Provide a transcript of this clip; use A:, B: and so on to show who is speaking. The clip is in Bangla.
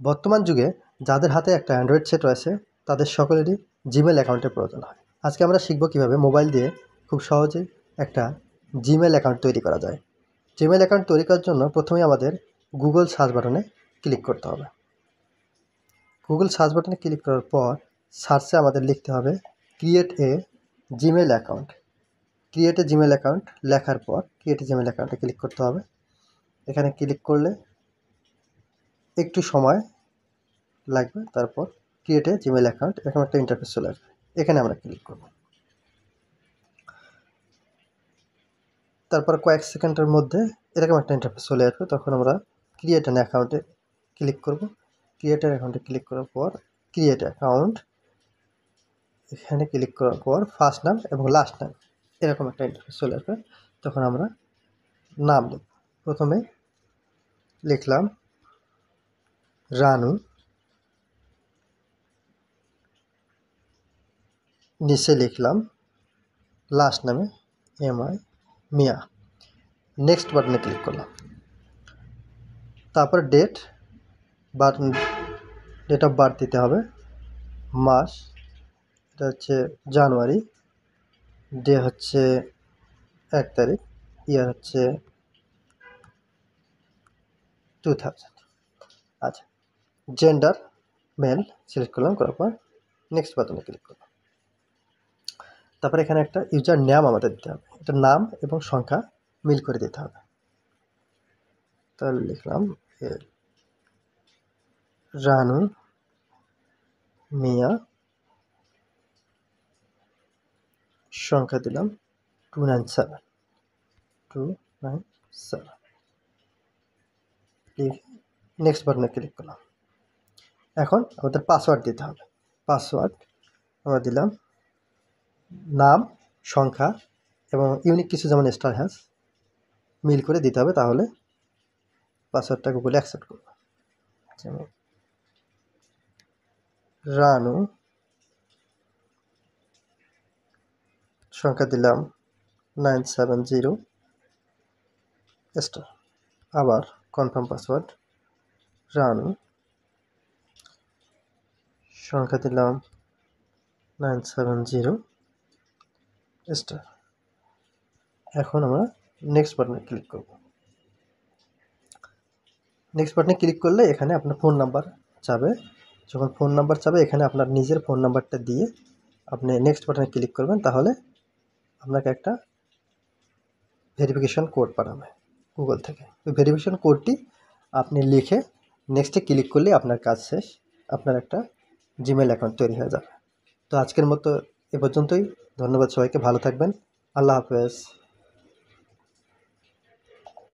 A: বর্তমান যুগে যাদের হাতে একটা অ্যান্ড্রয়েড সেট রয়েছে তাদের সকলেরই জিমেল অ্যাকাউন্টের প্রয়োজন হয়। আজকে আমরা শিখব কীভাবে মোবাইল দিয়ে খুব সহজেই একটা জিমেল অ্যাকাউন্ট তৈরি করা যায়। জিমেল অ্যাকাউন্ট তৈরি করার জন্য প্রথমেই আমাদের গুগল সার্চ বাটনে ক্লিক করতে হবে। গুগল সার্চ বাটনে ক্লিক করার পর সার্চে আমাদের লিখতে হবে create a Gmail account. Create a Gmail account লেখার পর ক্রিয়েট এ জিমেল অ্যাকাউন্টে ক্লিক করতে হবে। এখানে ক্লিক করলে একটু সময় লাগবে, তারপর ক্রিয়েট এ জিমেল অ্যাকাউন্ট এরকম একটা ইন্টারফেস চলে আসবে। এখানে আমরা ক্লিক করব। তারপর কয়েক সেকেন্ডের মধ্যে এরকম একটা ইন্টারফেস চলে আসবে। তখন আমরা ক্রিয়েট অ্যান অ্যাকাউন্টে ক্লিক করব। ক্রিয়েট অ্যান অ্যাকাউন্টে ক্লিক করার পর ক্রিয়েট অ্যাকাউন্ট এখানে ক্লিক করার পর ফার্স্ট নাম এবং লাস্ট নাম এরকম একটা ইন্টারফেস চলে আসবে। তখন আমরা নাম লিখব। প্রথমে লিখলাম রানু, নিচে লিখলাম লাস্ট নামে MI মিয়া। নেক্সট বাটনে ক্লিক করলাম। তারপর ডেট অফ বার্থ দিতে হবে। মাস এটা হচ্ছে জানুয়ারি, ডে হচ্ছে 1 তারিখ, ইয়ার হচ্ছে 2000। আচ্ছা, জেন্ডার মেল সিলেক্ট করলাম, করার পর নেক্সট বাটনে ক্লিক করলাম। তারপর এখানে একটা ইউজার নেম আমাদের দিতে হবে। এটা নাম এবং সংখ্যা মিল করে দিতে হবে। তাহলে লিখলাম রানু মিয়া, সংখ্যা দিলাম 297। নেক্সট বাটনে ক্লিক করলাম। এখন আমাদের পাসওয়ার্ড দিতে হবে। পাসওয়ার্ড আমরা দিলাম নাম, সংখ্যা এবং ইউনিক কিছু যেমন *# মিল করে দিতে হবে, তাহলে পাসওয়ার্ডটা গুগলে অ্যাকসেপ্ট করবে। যেমন রানু, সংখ্যা দিলাম 970*। আবার কনফার্ম পাসওয়ার্ড রানু, সংখ্যা দিলাম 970*। এখন আমরা নেক্সট বাটনে ক্লিক করব। নেক্সট বাটনে ক্লিক করলে এখানে আপনার ফোন নাম্বার চাবে। যখন ফোন নাম্বার চাবে এখানে আপনার নিজের ফোন নাম্বারটা দিয়ে আপনি নেক্সট বাটনে ক্লিক করবেন, তাহলে আপনাকে একটা ভেরিফিকেশন কোড পাঠাবে গুগল থেকে। ওই ভেরিফিকেশন কোডটি আপনি লিখে নেক্সটে ক্লিক করলে আপনার কাজ শেষ, আপনার একটা জিমেল অ্যাকাউন্ট তৈরি হয়ে যাবে। তো আজকের মতো এ পর্যন্তই। ধন্যবাদ সবাইকে, ভালো থাকবেন, আল্লাহ হাফেজ।